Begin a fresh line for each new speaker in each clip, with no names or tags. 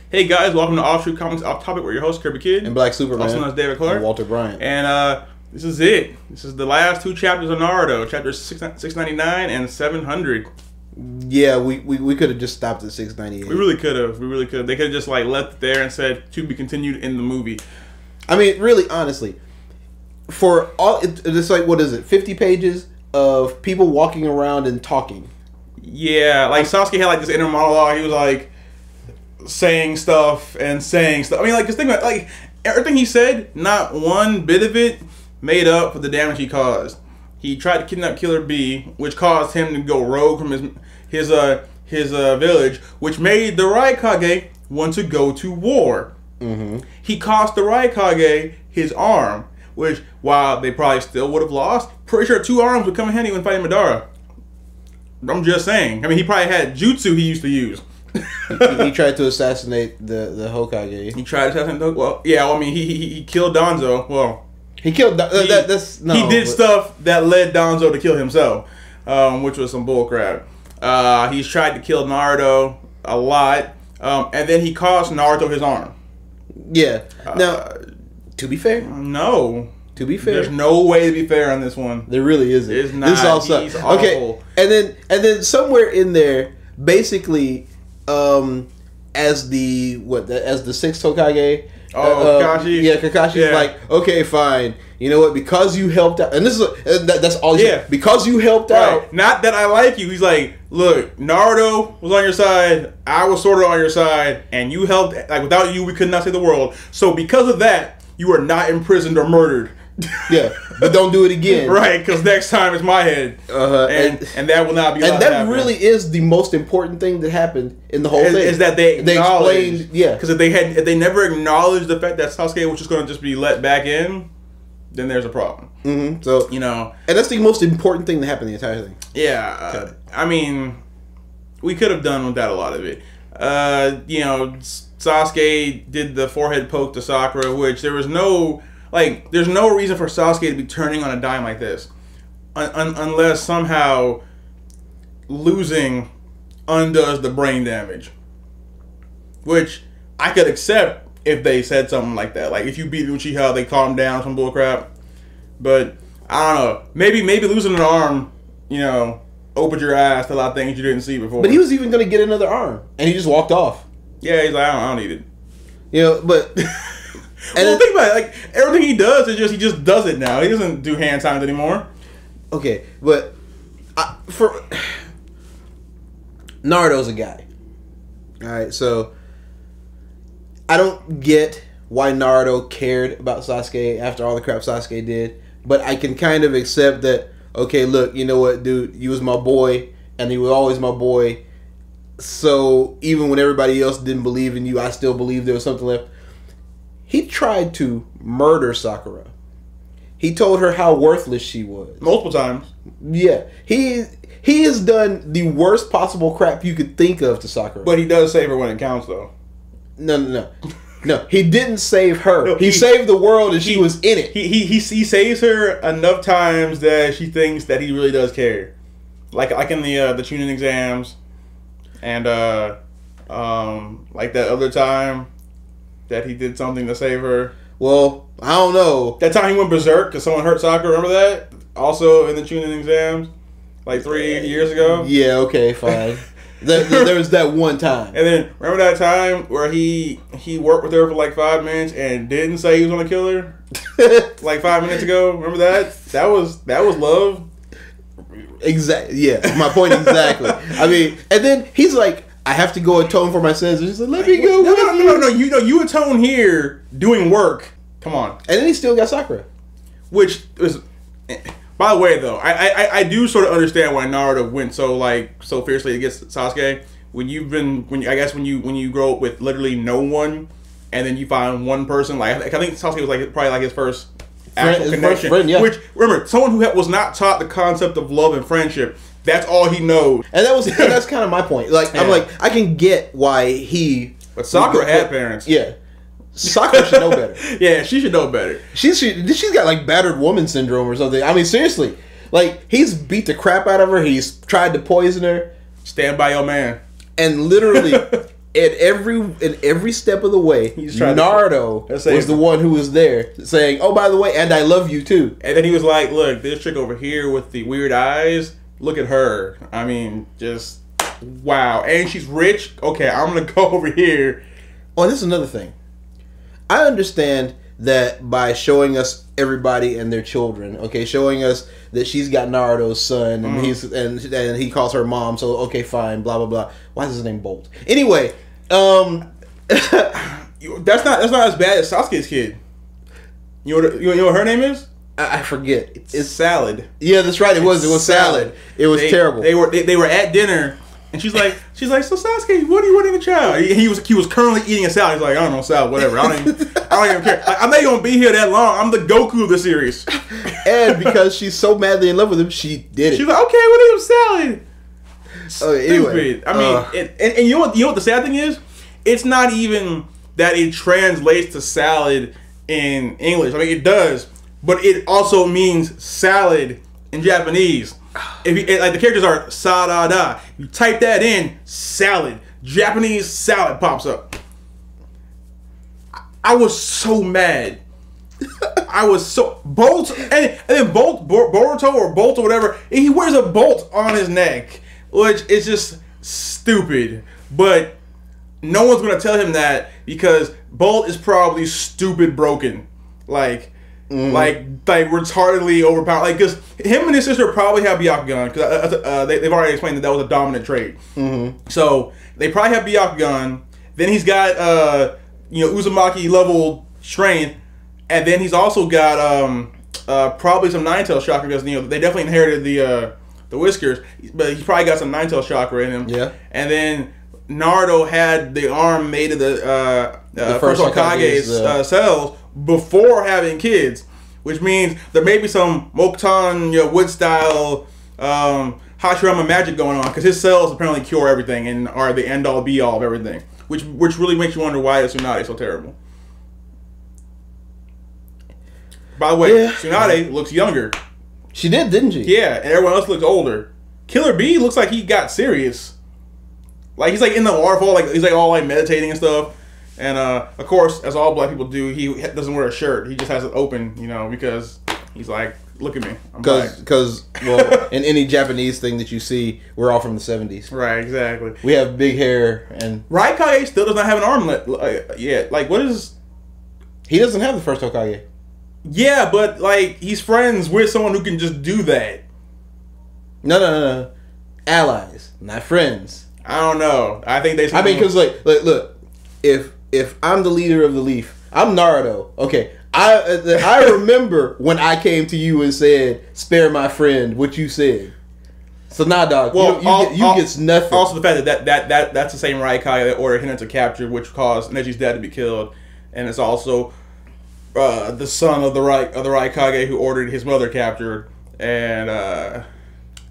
Hey guys, welcome to Offshoot Comics Off Topic. We're your host, Kirby Kid.
And Black Superman.
Also known as David Clark.
And Walter Bryant.
And this is it. This is the last two chapters of Naruto. Chapters 699 and 700.
Yeah, we could have just stopped at 698.
We really could have. They could have just like left it there and said, to be continued in the movie.
I mean, really, honestly. For all, it's like, what is it? 50 pages of people walking around and talking.
Yeah, like Sasuke had like this inner monologue. He was like saying stuff. I mean, like, just think about like everything he said. Not one bit of it made up for the damage he caused. He tried to kidnap Killer B, which caused him to go rogue from his village, which made the Raikage want to go to war. Mm-hmm. He cost the Raikage his arm, which, while they probably still would have lost, pretty sure 2 arms would come in handy when fighting Madara. I'm just saying. I mean, he probably had jutsu he used to use.
he tried to assassinate the Hokage.
He tried to assassinate. Well, yeah. Well, I mean, he killed Danzo. Well,
he killed.
He did stuff that led Danzo to kill himself, which was some bullcrap. He's tried to kill Naruto a lot, and then he cost Naruto his arm.
Yeah. Now, to be fair,
no.
To be fair,
there's no way to be fair on this one.
There really isn't.
It's not.
This is all sucks. Okay, and then somewhere in there, basically, as the 6th Hokage.
Kakashi.
Yeah, Kakashi's like, okay, fine. You know what? Because you helped out, and this is that's all. Yeah. Because you helped out.
Not that I like you. He's like, look, Naruto was on your side. I was sort of on your side, and you helped. Like, without you, we could not save the world. So because of that, you are not imprisoned or murdered.
Yeah, but don't do it again.
Right, because next time it's my head. And that will not be.
And that really is the most important thing that happened in the whole thing.
Is that they explained,
yeah.
Because if they never acknowledged the fact that Sasuke was just going to just be let back in, then there's a problem.
Mm-hmm. So
and
that's the most important thing that happened in the entire thing.
Yeah, I mean, we could have done without a lot of it. Sasuke did the forehead poke to Sakura, which there's no reason for Sasuke to be turning on a dime like this, unless somehow losing undoes the brain damage, which I could accept if they said something like that. Like, if you beat Uchiha, they calm down, some bullcrap. But I don't know. Maybe losing an arm, opened your eyes to a lot of things you didn't see before.
But he was even going to get another arm, and he just walked off.
Yeah, he's like, I don't need it.
But.
Well, think about it. Like, everything he does is he just does it now. He doesn't do hand signs anymore.
Okay, but for Naruto's a guy. All right, so I don't get why Naruto cared about Sasuke after all the crap Sasuke did, but I can kind of accept that. Okay, look, you know what, dude? You was my boy, and he was always my boy. So even when everybody else didn't believe in you, I still believed there was something left. He tried to murder Sakura. He told her how worthless she was.
Multiple times.
Yeah. He has done the worst possible crap you could think of to Sakura.
But he does save her when it counts, though.
No. No, he didn't save her. No, he saved the world and she was in it.
He saves her enough times that she thinks that he really does care. Like in the tuning exams. And like that other time that he did something to save her.
Well, I don't know.
That time he went berserk because someone hurt Sakura. Remember that? Also in the tuning exams, like 3 years ago.
Yeah. Okay. Fine. there was that one time.
And then remember that time where he worked with her for like 5 minutes and didn't say he was gonna kill her, like 5 minutes ago. Remember that? That was love.
Exactly. Yeah. My point exactly. I mean, and then he's like, I have to go atone for my sins. He's like, let me go.
No. You atone here doing work. Come on.
And then he still got Sakura.
Which is, by the way, though, I do sort of understand why Naruto went so fiercely against Sasuke. When you grow up with literally no one, and then you find one person, like I think Sasuke was probably his first actual connection.
Friend, yeah.
Which, remember, someone who was not taught the concept of love and friendship. That's all he knows.
And that's kind of my point. Like, yeah. I'm like, I can get why he.
But Sakura had parents.
Yeah. Sakura should know better.
Yeah, she should know better.
She's got like battered woman syndrome or something. I mean, seriously. Like, he's beat the crap out of her. He's tried to poison her.
Stand by your man.
And literally, in every step of the way, Naruto was
him.
the one who was there saying, "Oh, by the way, and I love you too."
And then he was like, "Look, this chick over here with the weird eyes. Look at her. I mean, just wow. And she's rich. Okay, I'm gonna go over here."
Oh, this is another thing. I understand that by showing us everybody and their children, okay, showing us that she's got Naruto's son and and he calls her mom, so okay, fine, blah blah blah. Why is his name Bolt? Anyway,
that's not as bad as Sasuke's kid. You know what her name is?
I forget.
It's Salad.
Yeah, that's right. It was Salad. It was terrible.
They were at dinner. And she's like, so Sasuke, what do you want in a child? He was currently eating a salad. He's like, I don't know, salad, whatever. I don't even care. Like, I'm not even gonna be here that long. I'm the Goku of the series.
And because she's so madly in love with him, she did it.
She's like, okay, what is salad?
Okay, anyway,
I mean, and you know what the sad thing is? It's not even that it translates to salad in English. I mean, it does, but it also means salad in Japanese. If you, like the characters are sarada, you type that in, salad, Japanese salad pops up. I was so mad. I was so Bolt, and then Boruto or Bolt or whatever. He wears a bolt on his neck, which is just stupid. But no one's gonna tell him that because Bolt is probably stupid broken, like retardedly overpowered. Like, because him and his sister probably have Byakugan, because they've already explained that was a dominant trait. So they probably have Byakugan. Then he's got Uzumaki level strength, and then he's also got probably some Nine-Tail chakra, because they definitely inherited the whiskers, but he's probably got some Nine-Tail chakra in him.
Yeah.
And then Naruto had the arm made of the first Hokage's cells before having kids, which means there may be some Mokutan wood style Hashirama magic going on, because his cells apparently cure everything and are the end all be all of everything, which really makes you wonder why Tsunade is so terrible. By the way, Tsunade looks younger.
She did, didn't she?
Yeah, and everyone else looks older. Killer Bee looks like he got serious. Like, he's like in the waterfall, like he's like all like meditating and stuff. And of course, as all black people do, he doesn't wear a shirt. He just has it open, because he's like, look at me, I'm black.
Because well, in any Japanese thing that you see, we're all from the 70s.
Right, exactly.
We have big hair, and
Raikage still does not have an armlet yet. Like, what is?
He doesn't have the first Hokage.
Yeah, but like he's friends with someone who can just do that.
No. Allies, not friends.
I don't know. I think they.
I mean, because like, look, if I'm the leader of the Leaf, I'm Naruto. Okay, I remember when I came to you and said, "Spare my friend," what you said. So nah, dog. Well, you get nothing.
Also, the fact that's the same Raikage that ordered Hinata captured, which caused Neji's dad to be killed, and it's also the son of the Raikage who ordered his mother captured, and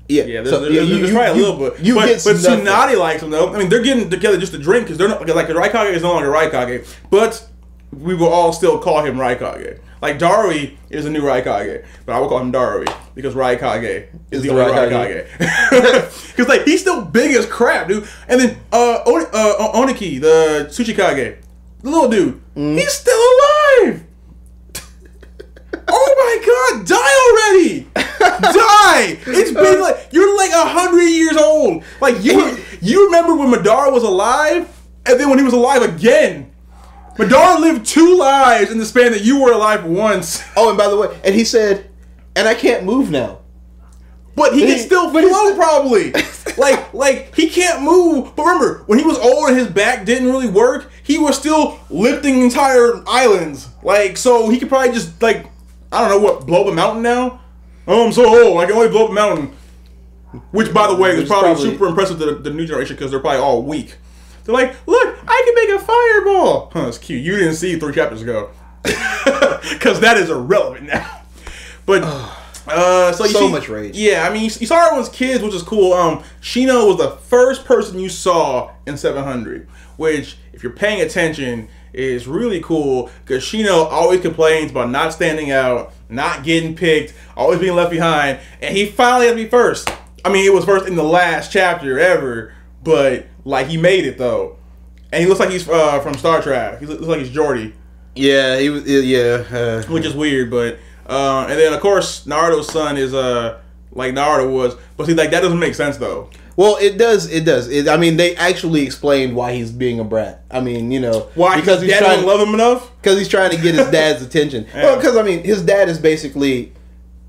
there's probably a little bit. But Tsunade likes him though. I mean, they're getting together just to drink, because they're not like the Raikage is no longer Raikage, but we will all still call him Raikage. Like Darui is a new Raikage, but I will call him Darui because Raikage is the only Raikage. Because like he's still big as crap, dude. And then Oniki, the Tsuchikage, the little dude, he's still alive. Oh my god, die already! Die! It's been like, you're like 100 years old. Like, you remember when Madara was alive, and then when he was alive again. Madara lived 2 lives in the span that you were alive once.
Oh, and by the way, and he said, and I can't move now.
But he can still float, probably. like he can't move. But remember, when he was old and his back didn't really work, he was still lifting entire islands. Like, so he could probably just, like, I don't know what, blow up a mountain now? Oh, I'm so old, I can only blow up a mountain. Which, by the way, is probably super impressive to the new generation, because they're probably all weak. They're like, look, I can make a fireball. Huh, it's cute. You didn't see 3 chapters ago. Because that is irrelevant now. But, so
much rage.
Yeah, I mean, you saw everyone's kids, which is cool. Shino was the first person you saw in 700, which, if you're paying attention, is really cool, because Shino always complains about not standing out, not getting picked, always being left behind, and he finally had to be first. I mean, it was first in the last chapter ever, but like he made it though. And he looks like he's from Star Trek. He looks like he's Geordi.
Yeah, he was. Yeah,
which is weird, but and then of course Naruto's son is like Naruto was, but see, like that doesn't make sense though.
Well, it does. It does. I mean, they actually explained why he's being a brat. I mean, you know,
why? Because his dad doesn't love him enough.
Because he's trying to get his dad's attention. Yeah. Well, because I mean, his dad is basically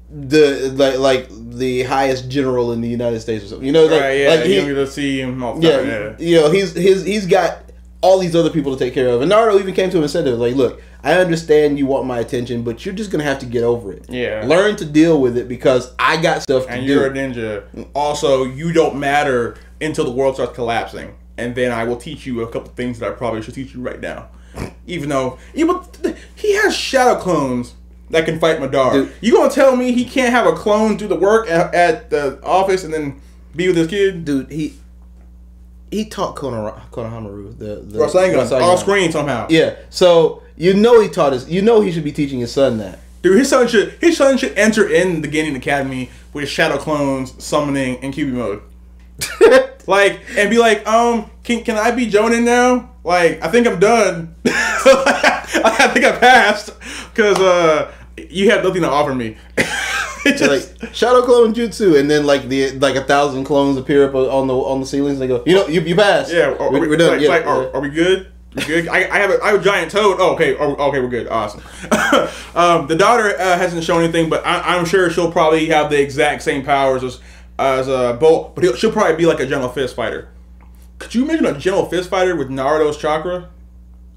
the like the highest general in the United States or something. You know,
right? Yeah,
like
you don't get to see him all the time. Yeah,
you know, he's got all these other people to take care of, and Naruto even came to him and said, "Like, look, I understand you want my attention, but you're just gonna have to get over it.
Yeah,
learn to deal with it because I got stuff to do.
And you're a ninja. Also, you don't matter until the world starts collapsing, and then I will teach you a couple things that I probably should teach you right now. Even though he has shadow clones that can fight Madara. Dude, you gonna tell me he can't have a clone do the work at the office and then be with his kid?
Dude, he taught Konohamaru the
Rasengan off screen somehow.
Yeah, so you know he taught us. You know he should be teaching his son that.
Dude, his son should enter in the Genin Academy with shadow clones, summoning, and QB mode. Like, and be like, can I be Jonin now? Like, I think I'm done. I think I passed because you have nothing to offer me.
Just, like shadow clone jutsu, and then like 1,000 clones appear up on the ceilings. And they go, you passed.
Yeah,
we're done.
Are we good? We good? I have a giant toad. Oh, okay, okay, we're good. Awesome. The daughter hasn't shown anything, but I'm sure she'll probably have the exact same powers as Bolt, but she'll probably be like a General Fist fighter. Could you imagine a General Fist fighter with Naruto's chakra?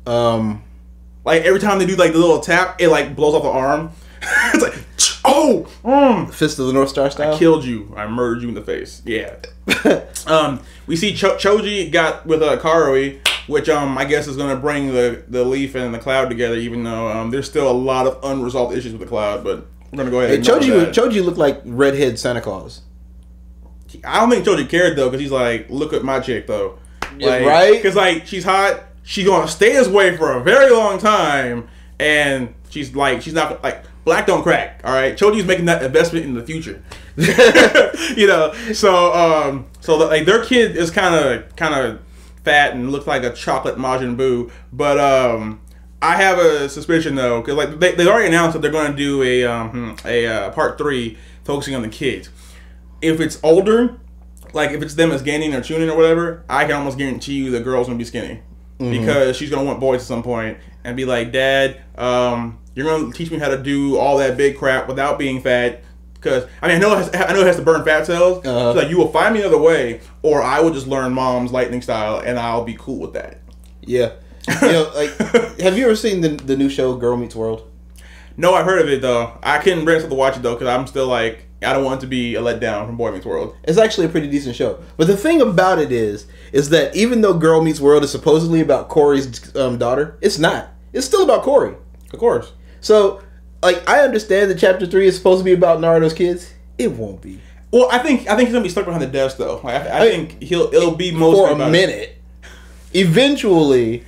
Like every time they do like the little tap, it like blows off the arm. It's like,
Fist of the North Star style.
I killed you. I murdered you in the face. Yeah. We see Choji got with Karui, which I guess is going to bring the Leaf and the Cloud together, even though there's still a lot of unresolved issues with the Cloud. But we're going to go ahead. And
Choji looked like redhead Santa Claus.
I don't think Choji cared though, because he's like, look at my chick though, like,
right?
Because like she's hot, she's gonna stay this way for a very long time, and she's not like black don't crack. All right, Choji's making that investment in the future. You know, so like their kid is kind of fat and looks like a chocolate Majin Buu, but I have a suspicion though, because like they already announced that they're going to do a part 3 focusing on the kids. If it's older, like if it's them as Genin or Chunin or whatever, I can almost guarantee you the girl's gonna be skinny, because she's gonna want boys at some point and be like, Dad, you're gonna teach me how to do all that big crap without being fat. Because I mean, I know it has to burn fat cells. So like, you will find me another way, or I will just learn Mom's lightning style, and I'll be cool with that.
Yeah, you know, like, have you ever seen the new show Girl Meets World?
No, I've heard of it though. I couldn't bring myself to watch it though, because I'm still like, I don't want it to be a letdown from Boy Meets World.
It's actually a pretty decent show. But the thing about it is that even though Girl Meets World is supposedly about Corey's daughter, it's not. It's still about Corey.
Of course.
So, like, I understand that Chapter 3 is supposed to be about Naruto's kids. It won't be.
Well, I think he's gonna be stuck behind the desk though. Like, I think it'll be mostly
for a minute. Eventually,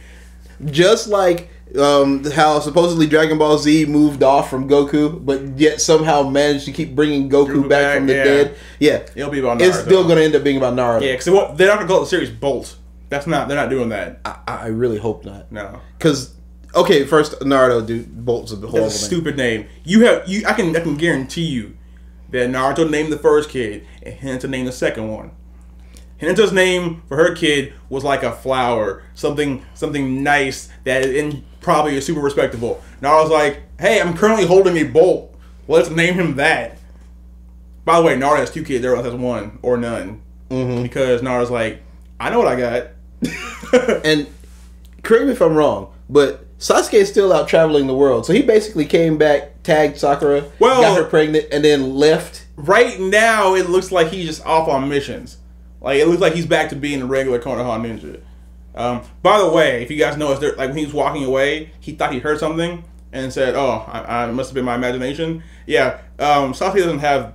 just like how supposedly Dragon Ball Z moved off from Goku, but yet somehow managed to keep bringing Goku back from the dead. Yeah,
it'll be about Naruto.
It's still going to end up being about Naruto.
Yeah, because they're not going to call it the series Bolt. They're not doing that.
I really hope not.
No,
because okay, first Naruto, dude, Bolt's a horrible
That's a stupid name. I can guarantee you that Naruto named the first kid and Hinata named the second one. Hinata's name for her kid was like a flower, something nice and probably is super respectable. Naruto's like, hey, I'm currently holding a Bolt. Let's name him that. By the way, Naruto has 2 kids. Everyone has 1 or none. Because Naruto's like, I know what I got.
And correct me if I'm wrong, but Sasuke is still out traveling the world. So he basically came back, tagged Sakura, got her pregnant, and then left.
Right now, it looks like he's just off on missions. Like, it looks like he's back to being a regular Konoha ninja. By the way, if you guys noticed, like when he was walking away, he thought he heard something and said, "Oh, I must have been my imagination." Yeah, Sasuke doesn't have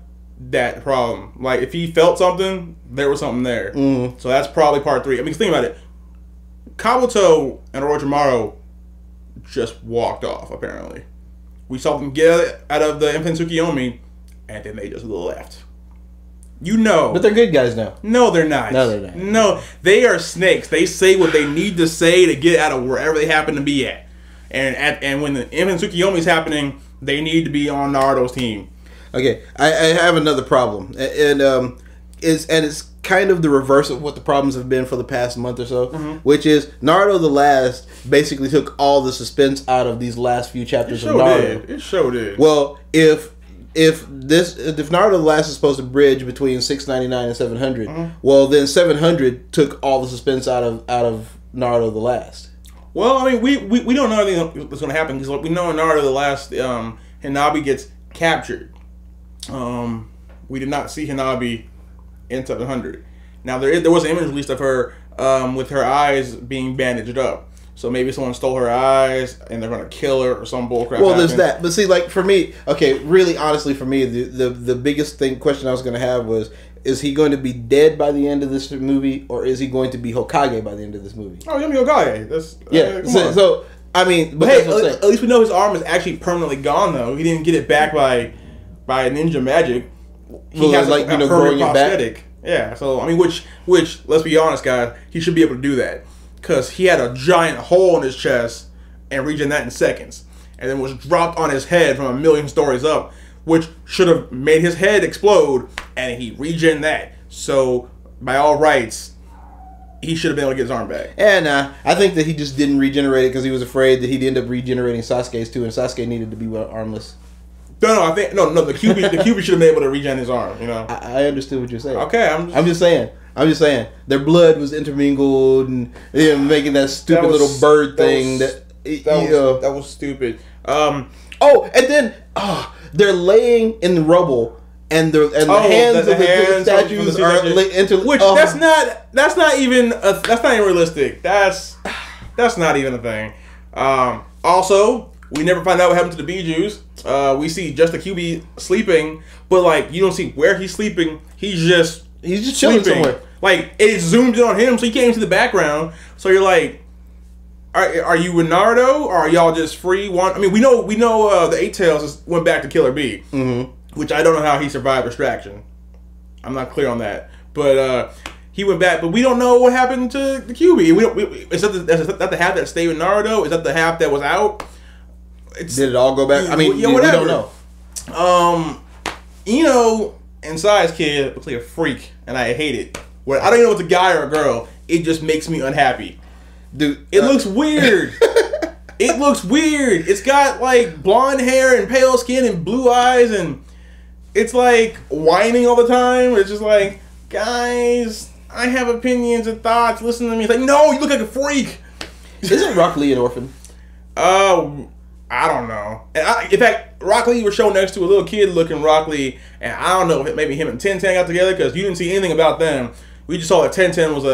that problem. Like, if he felt something, there was something there. So that's probably part 3. I mean, think about it. Kabuto and Orochimaru just walked off. Apparently, we saw them get out of the Infinite Tsukiyomi, and then they just left. You know.
But they're good guys now.
No, they're not.
No, they're not.
No, they are snakes. They say what they need to say to get out of wherever they happen to be at. And when the M and Tsukiyomi is happening, they need to be on Naruto's team.
Okay, I have another problem, and it's kind of the reverse of what the problems have been for the past month or so, which is Naruto the Last basically took all the suspense out of these last few chapters of Naruto.
It sure did.
Well, if Naruto the Last is supposed to bridge between 699 and 700, well then 700 took all the suspense out of Naruto the Last.
Well, I mean, we don't know anything that's going to happen because we know in Naruto the Last, Hanabi gets captured. We did not see Hanabi in 700. Now there was an image released of her with her eyes being bandaged up. So maybe someone stole her eyes and they're gonna kill her or some bullcrap.
Well, there's that. But see, like for me, okay, really honestly for me, the biggest question I was gonna have was, is he going to be dead by the end of this movie, or is he going to be Hokage by the end of this movie?
Oh, he's gonna be Hokage. That's
So I mean, but
hey, at least we know his arm is actually permanently gone though. He didn't get it back by ninja magic. He has like growing it back. Yeah. So I mean, which let's be honest, guys, he should be able to do that. Because he had a giant hole in his chest and regen that in seconds. And then was dropped on his head from 1,000,000 stories up, which should have made his head explode, and he regen that. So, by all rights, he should have been able to get his arm back.
And I think that he just didn't regenerate it because he was afraid that he'd end up regenerating Sasuke's too, and Sasuke needed to be armless.
No, the QB should have been able to regen his arm, you know?
I understood what you're saying.
Okay,
I'm just saying. Their blood was intermingled and making that stupid little bird thing. That
was stupid.
And then they're laying in the rubble, and the hands of the statues are
which that's not even realistic. That's not even a thing. Also, we never find out what happened to the Bijus. We see just the QB sleeping, but like you don't see where he's sleeping. He's just
chilling somewhere.
Like it zoomed in on him, so he came to the background. So you're like, are you with Naruto, or are y'all just free? I mean, we know the Eight Tails went back to Killer B, which I don't know how he survived distraction. I'm not clear on that, but he went back. But we don't know what happened to the QB. Is that the half that stayed with Naruto? Is that the half that was out?
Did it all go back? I mean,
whatever.
We don't know.
Ino and Sai's kid looks like a freak, and I hate it. I don't even know if it's a guy or a girl. It just makes me unhappy.
Dude,
it looks weird. It looks weird. It's got like blonde hair and pale skin and blue eyes, and it's like whining all the time. It's just like, guys, I have opinions and thoughts. Listen to me. It's like, no, you look like a freak.
Isn't Rock Lee an orphan?
I don't know. And in fact, Rock Lee was shown next to a little kid looking Rock Lee, and I don't know if maybe him and Tenten got together because you didn't see anything about them. We just saw that Tenten was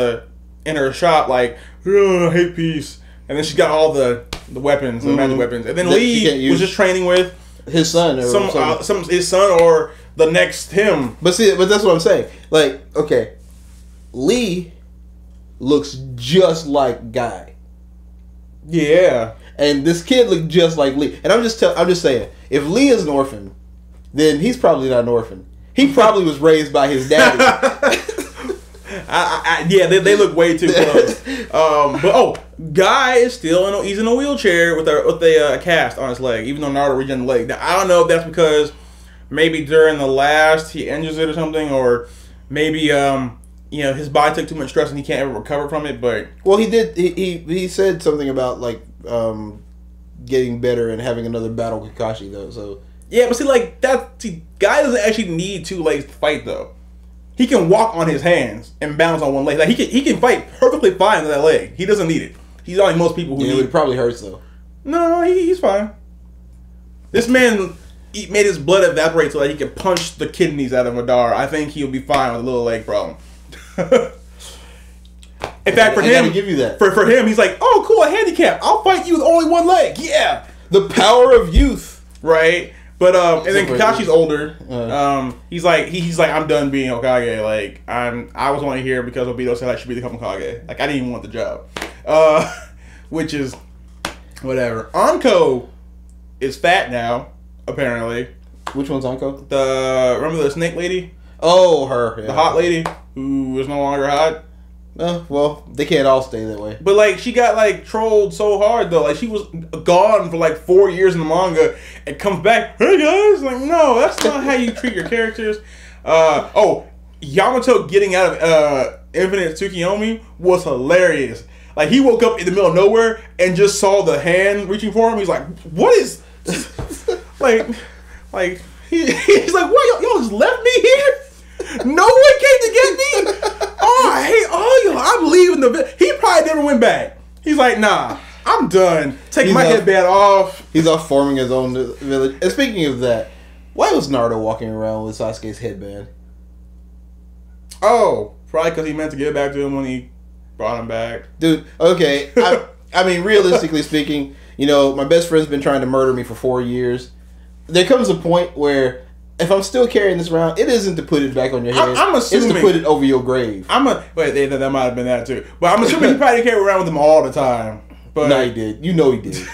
in her shop like, oh, I hate peace, and then she got all the weapons, the magic weapons, and then Lee was just training with
his son or
his son or the next him.
But that's what I'm saying. Like, okay, Lee looks just like Guy.
Yeah.
And this kid looked just like Lee. And I'm just saying, if Lee is an orphan, then he's probably not an orphan. He probably was raised by his daddy.
Yeah, they look way too close. But Guy is still he's in a wheelchair with a cast on his leg, even though Naruto regen the leg. Now I don't know if that's because maybe during the last he injures it or something, or maybe his body took too much stress and he can't ever recover from it. But
well, he did. He said something about like getting better and having another battle with Kakashi though. So
yeah, but Guy doesn't actually need two legs to fight though. He can walk on his hands and balance on one leg. Like he can fight perfectly fine with that leg. He doesn't need it. He's like most people who need it.
It probably hurts though.
No, he's fine. This man made his blood evaporate so that he could punch the kidneys out of Madara. I think he'll be fine with a little leg problem. In fact, for him,
give you that.
For him, he's like, oh, cool, a handicap. I'll fight you with only one leg. Yeah,
the power of youth,
right? But and then Kakashi's older. He's like, I'm done being Hokage. Like I was only here because Obito said I should be the Hokage. Like I didn't even want the job. Which is whatever. Anko is fat now, apparently.
Which one's Anko?
Remember the snake lady?
Oh, her. Yeah.
The hot lady who is no longer hot.
Well, they can't all stay that way.
But like, she got like trolled so hard though. Like, she was gone for like 4 years in the manga and comes back. Hey guys, like, no, that's not how you treat your characters. Yamato getting out of Infinite Tsukiyomi was hilarious. Like, he woke up in the middle of nowhere and just saw the hand reaching for him. He's like, "What is?" like he's like, "What? Y'all just left me here? No one came to get me? Oh, I hate all y'all. I'm leaving the village." He probably never went back. He's like, "Nah, I'm done. Take my headband off."
He's off forming his own village. And speaking of that, why was Naruto walking around with Sasuke's headband?
Oh, probably because he meant to give it back to him when he brought him back.
Dude, okay. I mean, realistically speaking, you know, my best friend's been trying to murder me for 4 years. There comes a point where if I'm still carrying this around, it isn't to put it back on your head.
I'm assuming
it's to put it over your grave.
That might have been that too. But I'm assuming he probably carried around with him all the time. But
no, he did. You know he did.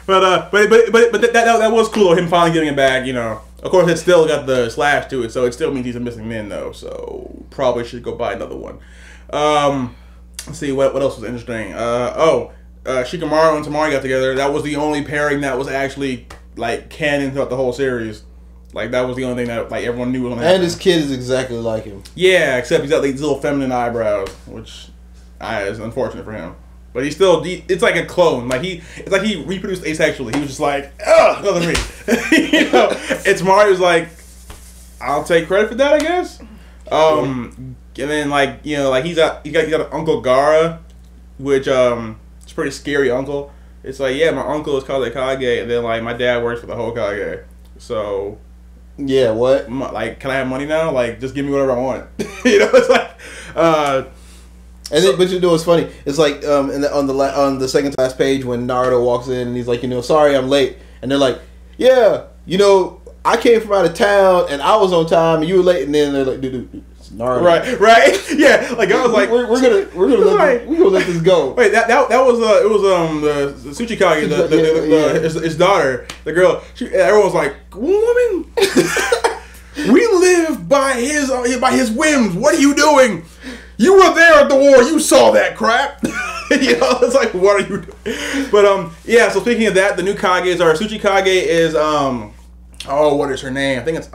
but that was cool. Him finally giving it back. You know, of course, it still got the slash to it, so it still means he's a missing man though. So probably should go buy another one. Let's see what else was interesting. Shikamaru and Tamari got together. That was the only pairing that was actually like canon throughout the whole series. Like, that was the only thing that like everyone knew was gonna happen.
And his kid is exactly like him.
Yeah, except he's got these little feminine eyebrows, which is unfortunate for him. But it's like a clone. Like it's like he reproduced asexually. He was just like, ugh, another me. You know, and Tamari's like, I'll take credit for that, I guess. And then like, you know, like he's got an Uncle Gaara, which it's a pretty scary uncle. It's like, yeah, my uncle is called a Kage, and then like my dad works for the Hokage. So
yeah, what?
Like, can I have money now? Like, just give me whatever I want. You know, it's like,
but you know what's funny? It's like on the second to last page when Naruto walks in and he's like, you know, sorry I'm late, and they're like, yeah, you know, I came from out of town and I was on time and you were late, and then they're like, dude, it's Naruto.
Right, yeah. Like, I was like,
we're gonna let this go.
Wait, that was it was the Tsuchikage, his daughter, the girl. Everyone was like, woman, we live by his whims. What are you doing? You were there at the war. You saw that crap. You know, it's like, what are you doing? But yeah. So speaking of that, the new Kages are Tsuchikage is what is her name? I think it's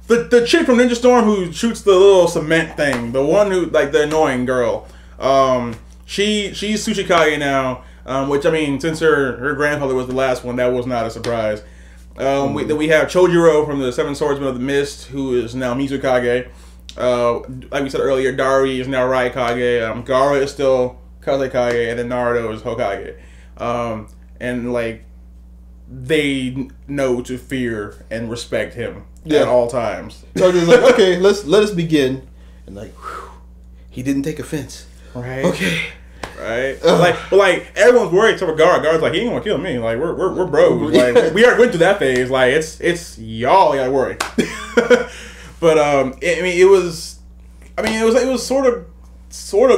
the chick from Ninja Storm who shoots the little cement thing. The one who, like, the annoying girl. She's Tsuchikage now. Which, I mean, since her grandfather was the last one, that was not a surprise. Then we have Chojuro from the Seven Swordsmen of the Mist, who is now Mizukage. Like we said earlier, Dari is now Raikage. Gaara is still Kazekage, and then Naruto is Hokage. And like, they know to fear and respect him at all times.
So he's like, okay, let us begin. And like, whew, he didn't take offense.
Right.
Okay.
Right. Like everyone's worried except for Gaara. Gaara's like, he ain't gonna kill me. Like, we're bros. Like, we already went through that phase. Like, it's y'all gotta worry. But it was sort of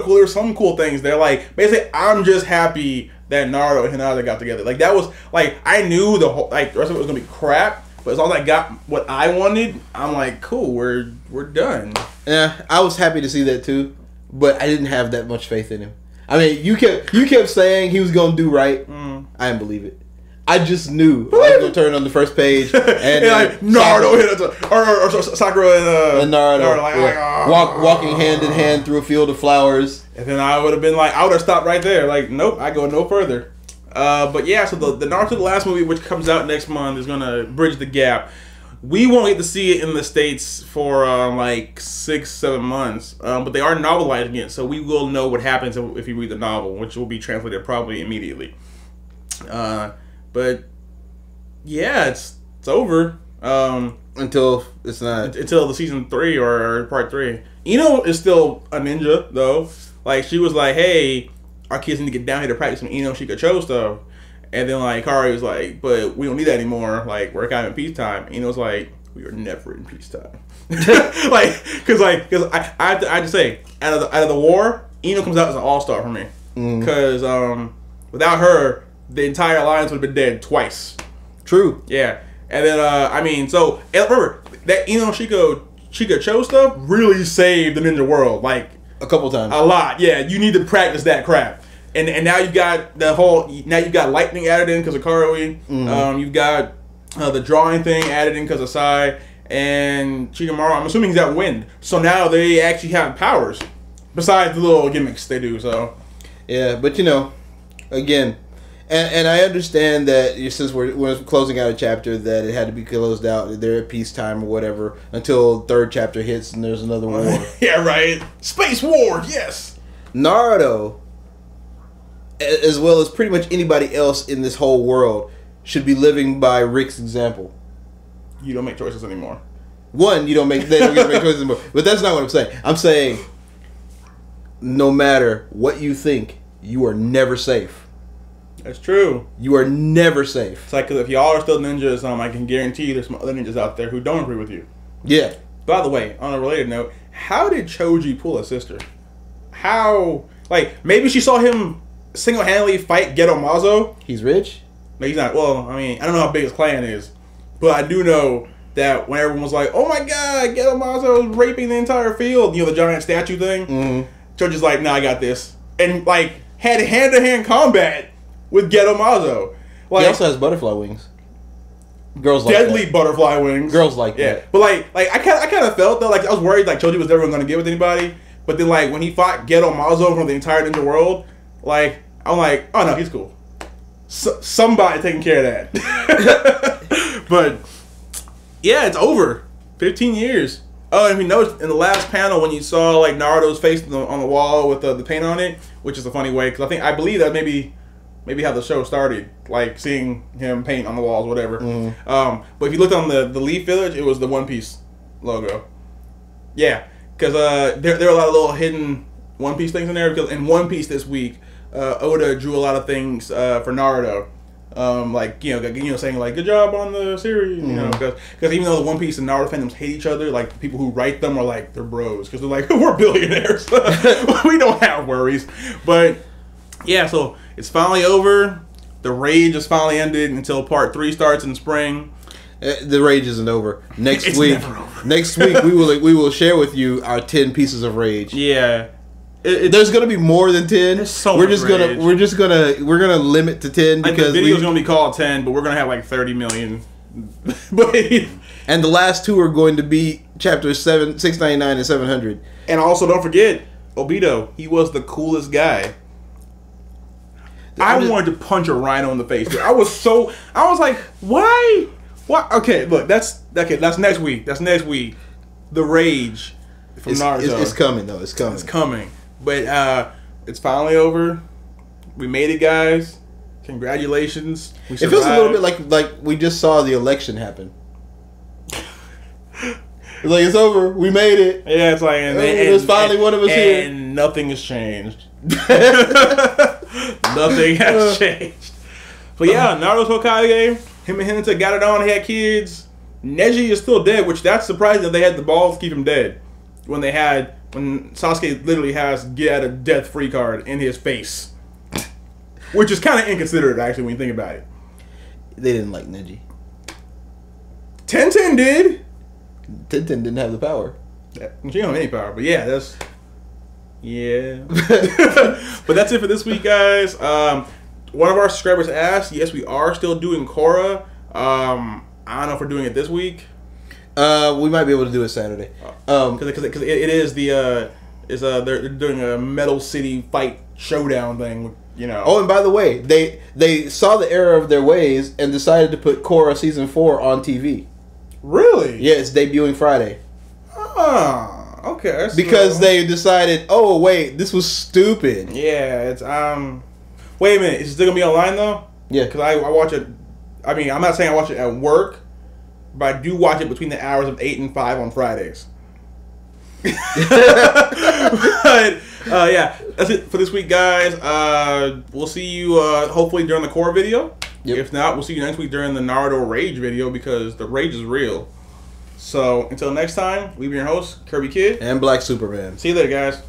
cool. There were some cool things there. Like, basically, I'm just happy that Naruto and Hinata got together. Like, that was like, I knew the rest of it was gonna be crap, but as long as I got what I wanted, I'm like, cool, we're done.
Yeah, I was happy to see that too, but I didn't have that much faith in him. I mean, you kept saying he was gonna do right. I didn't believe it. I just knew I was gonna turn on the first page and
like Naruto or Sakura and
Naruto
like,
walking hand in hand through a field of flowers,
and then I would have been like, I would have stopped right there. Like, nope, I go no further. But yeah, so the Naruto the last movie, which comes out next month, is gonna bridge the gap. We won't get to see it in the States for like 6-7 months, but they are novelizing it, so we will know what happens if you read the novel, which will be translated probably immediately. But yeah, it's over.
Until it's not.
Until the season 3 or part 3. Ino is still a ninja though. Like, she was like, hey, our kids need to get down here to practice some Ino Shikacho stuff. And then like Kari was like, but we don't need that anymore. Like, we're kind of in peacetime. Ino's like, we are never in peacetime. Cause I have to say, out of the war, Ino comes out as an all-star for me. Cause without her, the entire alliance would have been dead twice.
True.
Yeah. And then I mean, so and remember that Chika Cho stuff really saved the ninja world like
a couple times.
A lot, yeah. You need to practice that crap. And now you've got you've got lightning added in because of Karui. You've got the drawing thing added in because of Sai. And Shikamaru, I'm assuming he's got wind. So now they actually have powers. Besides the little gimmicks they do, so.
Yeah, but you know, again, and I understand that since we're closing out a chapter that it had to be closed out, they're at peacetime or whatever, until third chapter hits and there's another war.
Yeah, right. Space war, yes!
Naruto, as well as pretty much anybody else in this whole world, should be living by Rick's example.
You don't make choices anymore.
One, they don't get to make choices anymore. But that's not what I'm saying. I'm saying, no matter what you think, you are never safe.
That's true.
You are never safe.
It's like, cause if y'all are still ninjas, I can guarantee you there's some other ninjas out there who don't agree with you.
Yeah.
By the way, on a related note, how did Choji pull a sister? How? Like, maybe she saw him single-handedly fight Geto Mazo.
He's rich?
No, he's not. Well, I mean, I don't know how big his clan is. But I do know that when everyone was like, oh my god, Geto Mazo is raping the entire field, you know, the giant statue thing, Choji's like, nah, I got this. And, like, had hand-to-hand combat with Geto Mazo. Like,
he also has butterfly wings. Girls like
deadly
that.
butterfly wings.
Girls like that.
But, like I kind of felt, though, like, I was worried, like, Choji was never going to get with anybody. But then, like, when he fought Geto Mazo from the entire ninja world, like, I'm like, oh, no, he's cool. Somebody taking care of that. But yeah, it's over. 15 years. Oh, and we noticed in the last panel when you saw like Naruto's face on the wall with the paint on it, which is a funny way because I believe that maybe how the show started, like seeing him paint on the walls, whatever. But if you looked on the Leaf Village, it was the One Piece logo. Yeah, because there are a lot of little hidden One Piece things in there. Because in One Piece this week, Oda drew a lot of things for Naruto. Like saying like good job on the series, you know, because even though the One Piece and Naruto fandoms hate each other, like the people who write them are like they're bros because they're like we're billionaires, we don't have worries. But yeah, so it's finally over. The rage is finally ended until part 3 starts in spring.
The rage isn't over. Next week we will share with you our 10 pieces of rage.
Yeah.
There's gonna be more than 10.
So
we're gonna limit to 10
like
because
the video's gonna be called 10, but we're gonna have like 30 million. But
and the last 2 are going to be chapters 699 and 700.
And also don't forget Obito. He was the coolest guy. I wanted to punch a rhino in the face. Dude. I was like, why? What? Okay, look, that's next week. That's next week. The rage from Naruto.
It's coming though. It's coming.
It's coming. But it's finally over. We made it, guys. Congratulations.
It feels a little bit like we just saw the election happen. It's like it's over. We made it.
Yeah, it's like
there's finally one of us here.
And nothing has changed. Nothing has changed. But yeah, Naruto's Hokage. Him and Hinata got it on. He had kids. Neji is still dead, which that's surprising that they had the balls to keep him dead. When Sasuke literally has get out of death free card in his face. Which is kind of inconsiderate, actually, when you think about it.
They didn't like Neji.
Tenten did.
Tenten didn't have the power.
She don't have any power, but yeah, that's... Yeah. But that's it for this week, guys. One of our subscribers asked, yes, we are still doing Korra. I don't know if we're doing it this week.
We might be able to do it Saturday.
Because it is they're doing a Metal City fight showdown thing, you know.
Oh, and by the way, they saw the error of their ways and decided to put Korra season 4 on TV.
Really?
Yeah, it's debuting Friday.
Ah, okay.
Because they decided, oh wait, this was stupid.
Yeah, it's Wait a minute, is it still gonna be online though?
Yeah,
because I watch it. I mean, I'm not saying I watch it at work, but I do watch it between the hours of 8 and 5 on Fridays. But yeah, that's it for this week, guys. We'll see you hopefully during the core video. Yep. If not, we'll see you next week during the Naruto Rage video because the rage is real. So until next time, we've been your hosts, Kirby Kid
and Black Superman.
See you later, guys.